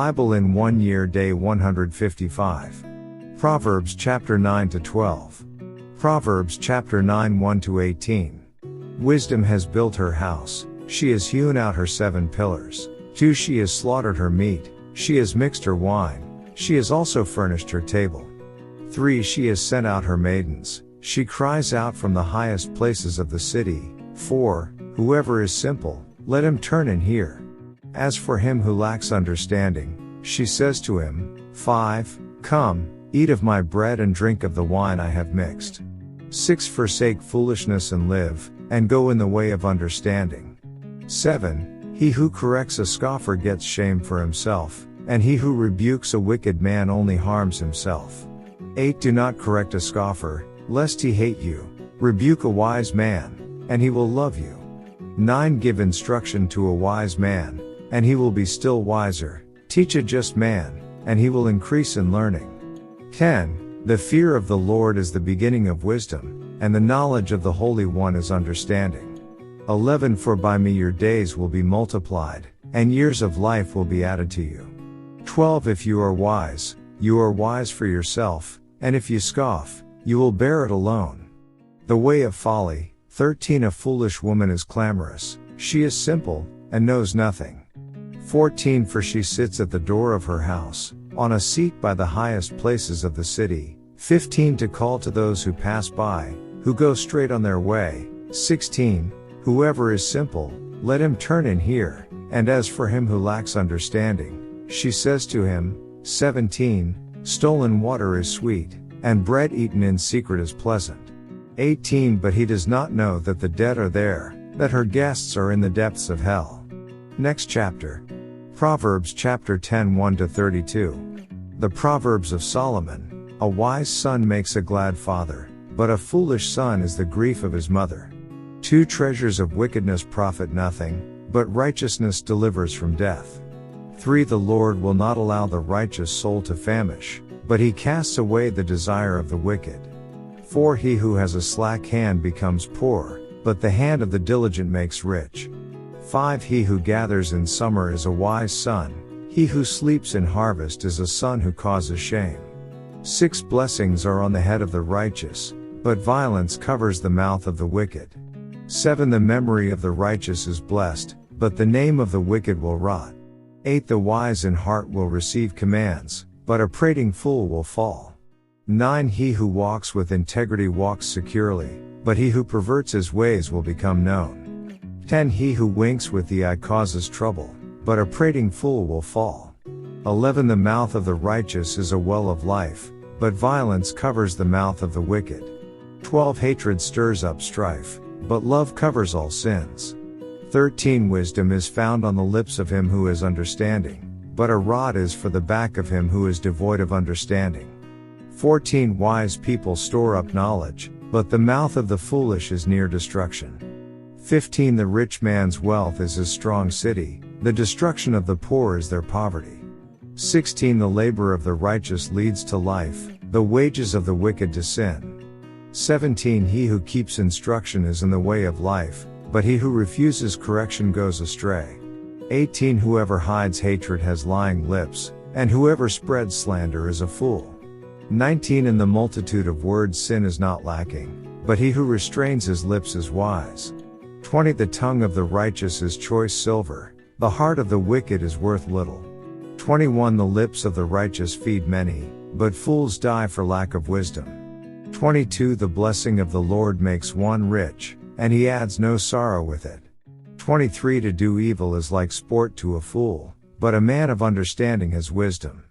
Bible in 1 year, day 155. Proverbs chapter 9 to 12. Proverbs chapter 9 1 to 18. Wisdom has built her house, she has hewn out her 7 pillars. 2 She has slaughtered her meat, she has mixed her wine, she has also furnished her table. 3 She has sent out her maidens, she cries out from the highest places of the city. 4 Whoever is simple, let him turn and hear. As for him who lacks understanding, she says to him. 5 Come, eat of my bread and drink of the wine I have mixed. 6 Forsake foolishness and live, and go in the way of understanding. 7 He who corrects a scoffer gets shame for himself, and he who rebukes a wicked man only harms himself. 8 Do not correct a scoffer, lest he hate you. Rebuke a wise man, and he will love you. 9 Give instruction to a wise man, and he will be still wiser. Teach a just man, and he will increase in learning. 10 The fear of the Lord is the beginning of wisdom, and the knowledge of the Holy One is understanding. 11 For by me your days will be multiplied, and years of life will be added to you. 12 If you are wise for yourself, and if you scoff, you will bear it alone. The way of folly. 13 A foolish woman is clamorous, she is simple, and knows nothing. 14 For she sits at the door of her house, on a seat by the highest places of the city. 15 To call to those who pass by, who go straight on their way. 16 Whoever is simple, let him turn and hear, and as for him who lacks understanding, she says to him. 17 Stolen water is sweet, and bread eaten in secret is pleasant. 18 But he does not know that the dead are there, that her guests are in the depths of hell. Next chapter. Proverbs chapter 10 1 to 32. The Proverbs of Solomon. A wise son makes a glad father, but a foolish son is the grief of his mother. 2 Treasures of wickedness profit nothing, but righteousness delivers from death. 3 The Lord will not allow the righteous soul to famish, but he casts away the desire of the wicked. 4 He who has a slack hand becomes poor, but the hand of the diligent makes rich. 5 He who gathers in summer is a wise son, he who sleeps in harvest is a son who causes shame. 6 Blessings are on the head of the righteous, but violence covers the mouth of the wicked. 7 The memory of the righteous is blessed, but the name of the wicked will rot. 8 The wise in heart will receive commands, but a prating fool will fall. 9 He who walks with integrity walks securely, but he who perverts his ways will become known. 10 He who winks with the eye causes trouble, but a prating fool will fall. 11 The mouth of the righteous is a well of life, but violence covers the mouth of the wicked. 12 Hatred stirs up strife, but love covers all sins. 13 Wisdom is found on the lips of him who has understanding, but a rod is for the back of him who is devoid of understanding. 14 Wise people store up knowledge, but the mouth of the foolish is near destruction. 15 The rich man's wealth is his strong city, the destruction of the poor is their poverty. 16 The labor of the righteous leads to life, the wages of the wicked to sin. 17 He who keeps instruction is in the way of life, but he who refuses correction goes astray. 18 Whoever hides hatred has lying lips, and whoever spreads slander is a fool. 19 In the multitude of words sin is not lacking, but he who restrains his lips is wise. 20 The tongue of the righteous is choice silver, the heart of the wicked is worth little. 21 The lips of the righteous feed many, but fools die for lack of wisdom. 22 The blessing of the Lord makes one rich, and he adds no sorrow with it. 23 To do evil is like sport to a fool, but a man of understanding has wisdom.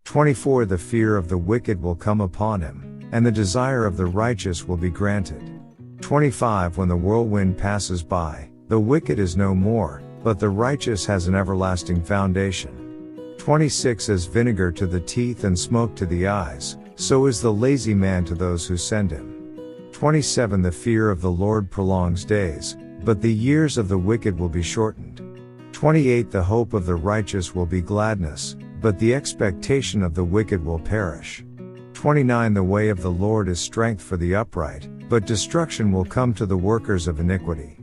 24 The fear of the wicked will come upon him, and the desire of the righteous will be granted. 25 When the whirlwind passes by, the wicked is no more, but the righteous has an everlasting foundation. 26 As vinegar to the teeth and smoke to the eyes, so is the lazy man to those who send him. 27 The fear of the Lord prolongs days, but the years of the wicked will be shortened. 28 The hope of the righteous will be gladness, but the expectation of the wicked will perish. 29 The way of the Lord is strength for the upright, but destruction will come to the workers of iniquity.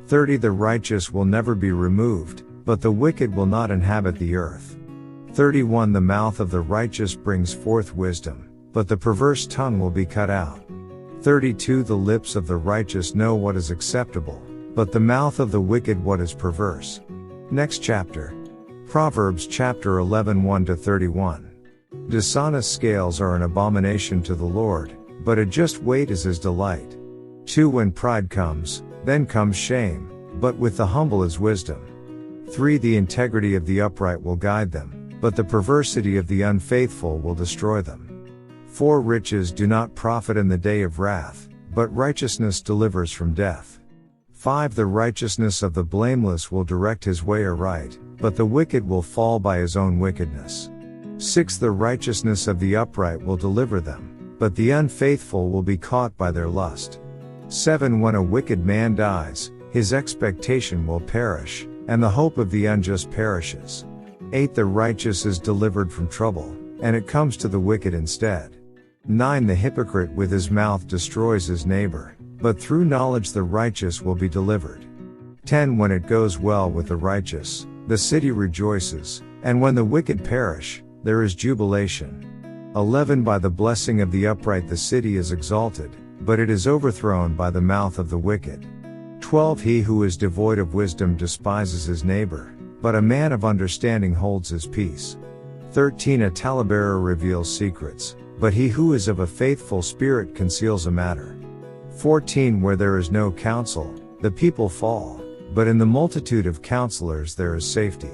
30 The righteous will never be removed, but the wicked will not inhabit the earth. 31 The mouth of the righteous brings forth wisdom, but the perverse tongue will be cut out. 32 The lips of the righteous know what is acceptable, but the mouth of the wicked what is perverse. Next chapter. Proverbs chapter 11 1-31. Dishonest scales are an abomination to the Lord, but a just weight is his delight. 2 When pride comes, then comes shame, but with the humble is wisdom. 3 The integrity of the upright will guide them, but the perversity of the unfaithful will destroy them. 4 Riches do not profit in the day of wrath, but righteousness delivers from death. 5 The righteousness of the blameless will direct his way aright, but the wicked will fall by his own wickedness. 6 The righteousness of the upright will deliver them, but the unfaithful will be caught by their lust. 7 When a wicked man dies, his expectation will perish, and the hope of the unjust perishes. 8 The righteous is delivered from trouble, and it comes to the wicked instead. 9 The hypocrite with his mouth destroys his neighbor, but through knowledge the righteous will be delivered. 10 When it goes well with the righteous, the city rejoices, and when the wicked perish, there is jubilation. 11 By the blessing of the upright the city is exalted, but it is overthrown by the mouth of the wicked. 12 He who is devoid of wisdom despises his neighbor, but a man of understanding holds his peace. 13 A talebearer reveals secrets, but he who is of a faithful spirit conceals a matter. 14 Where there is no counsel, the people fall, but in the multitude of counselors there is safety.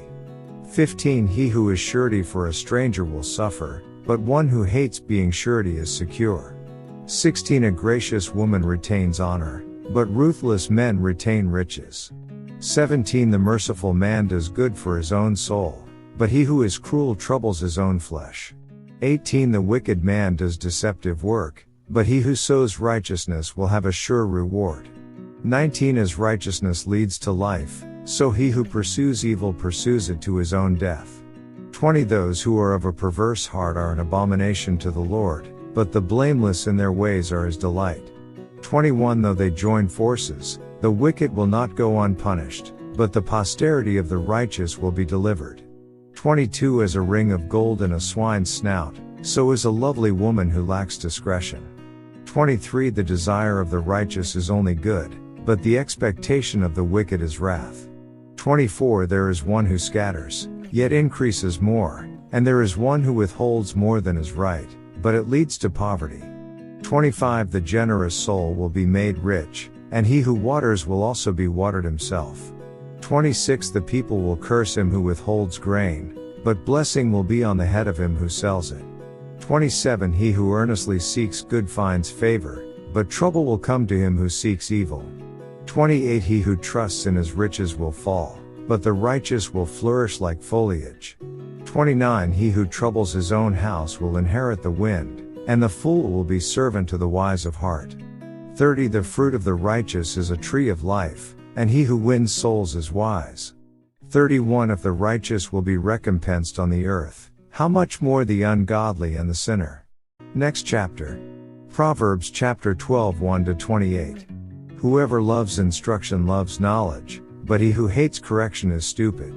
15 He who is surety for a stranger will suffer, but one who hates being surety is secure. 16 A gracious woman retains honor, but ruthless men retain riches. 17 The merciful man does good for his own soul, but he who is cruel troubles his own flesh. 18 The wicked man does deceptive work, but he who sows righteousness will have a sure reward. 19 As righteousness leads to life, so he who pursues evil pursues it to his own death. 20 Those who are of a perverse heart are an abomination to the Lord, but the blameless in their ways are his delight. 21 Though they join forces, the wicked will not go unpunished, but the posterity of the righteous will be delivered. 22 As a ring of gold in a swine's snout, so is a lovely woman who lacks discretion. 23 The desire of the righteous is only good, but the expectation of the wicked is wrath. 24 There is one who scatters, yet increases more, and there is one who withholds more than is right, but it leads to poverty. 25 The generous soul will be made rich, and he who waters will also be watered himself. 26 The people will curse him who withholds grain, but blessing will be on the head of him who sells it. 27 He who earnestly seeks good finds favor, but trouble will come to him who seeks evil. 28 He who trusts in his riches will fall, but the righteous will flourish like foliage. 29 He who troubles his own house will inherit the wind, and the fool will be servant to the wise of heart. 30 The fruit of the righteous is a tree of life, and he who wins souls is wise. 31 If the righteous will be recompensed on the earth, how much more the ungodly and the sinner? Next chapter. Proverbs chapter 12 1-28. Whoever loves instruction loves knowledge, but he who hates correction is stupid.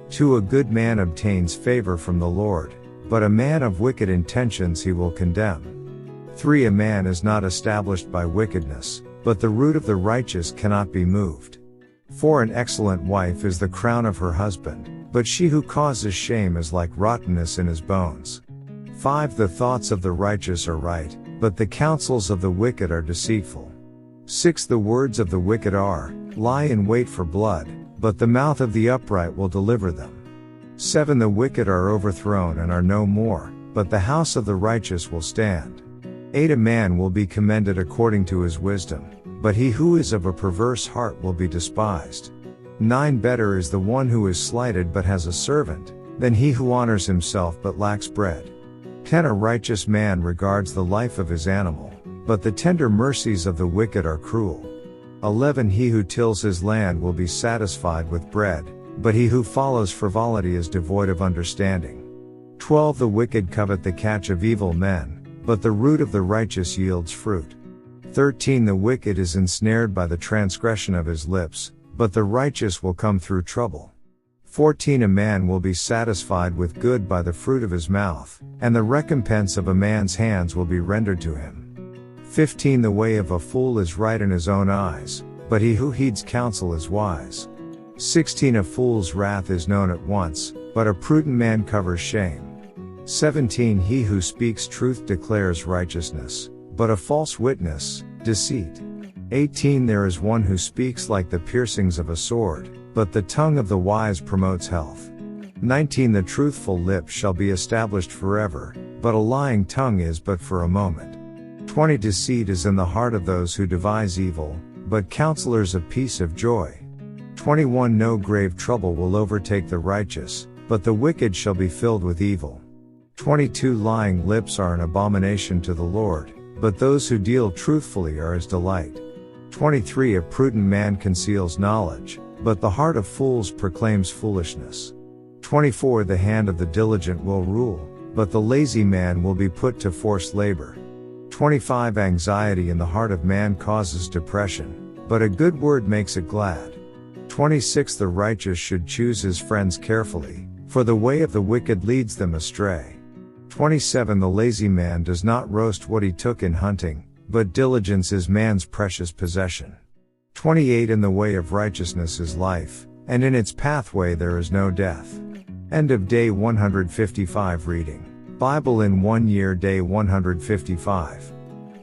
2 A good man obtains favor from the Lord, but a man of wicked intentions he will condemn. 3 A man is not established by wickedness, but the root of the righteous cannot be moved. 4 An excellent wife is the crown of her husband, but she who causes shame is like rottenness in his bones. 5 The thoughts of the righteous are right, but the counsels of the wicked are deceitful. 6 The words of the wicked lie in wait for blood, but the mouth of the upright will deliver them. 7 The wicked are overthrown and are no more, but the house of the righteous will stand. 8 A man will be commended according to his wisdom, but he who is of a perverse heart will be despised. 9 Better is the one who is slighted but has a servant, than he who honors himself but lacks bread. 10 A righteous man regards the life of his animal, but the tender mercies of the wicked are cruel. 11 He who tills his land will be satisfied with bread, but he who follows frivolity is devoid of understanding. 12 The wicked covet the catch of evil men, but the root of the righteous yields fruit. 13 The wicked is ensnared by the transgression of his lips, but the righteous will come through trouble. 14 A man will be satisfied with good by the fruit of his mouth, and the recompense of a man's hands will be rendered to him. 15 The way of a fool is right in his own eyes, but he who heeds counsel is wise. 16 A fool's wrath is known at once, but a prudent man covers shame. 17 He who speaks truth declares righteousness, but a false witness, deceit. 18 There is one who speaks like the piercings of a sword, but the tongue of the wise promotes health. 19 The truthful lips shall be established forever, but a lying tongue is but for a moment. 20 Deceit is in the heart of those who devise evil, but counselors of peace have joy. 21 No grave trouble will overtake the righteous, but the wicked shall be filled with evil. 22 Lying lips are an abomination to the Lord, but those who deal truthfully are his delight. 23 A prudent man conceals knowledge, but the heart of fools proclaims foolishness. 24 The hand of the diligent will rule, but the lazy man will be put to forced labor. 25 Anxiety in the heart of man causes depression, but a good word makes it glad. 26 The righteous should choose his friends carefully, for the way of the wicked leads them astray. 27 The lazy man does not roast what he took in hunting, but diligence is man's precious possession. 28 In the way of righteousness is life, and in its pathway there is no death. End of day 155 reading. Bible in 1 year day 155.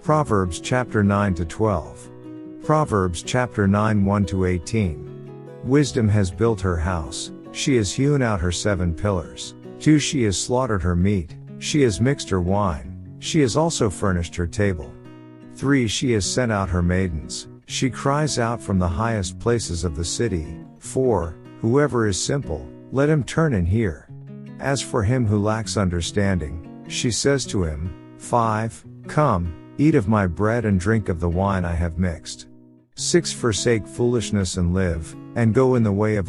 Proverbs chapter 9 to 12. Proverbs chapter 9 1 to 18. Wisdom has built her house, she has hewn out her 7 pillars. 2 She has slaughtered her meat, she has mixed her wine, she has also furnished her table. 3 She has sent out her maidens, she cries out from the highest places of the city. 4 Whoever is simple, let him turn and hear. As for him who lacks understanding, she says to him. 5 Come, eat of my bread and drink of the wine I have mixed. 6 Forsake foolishness and live, and go in the way of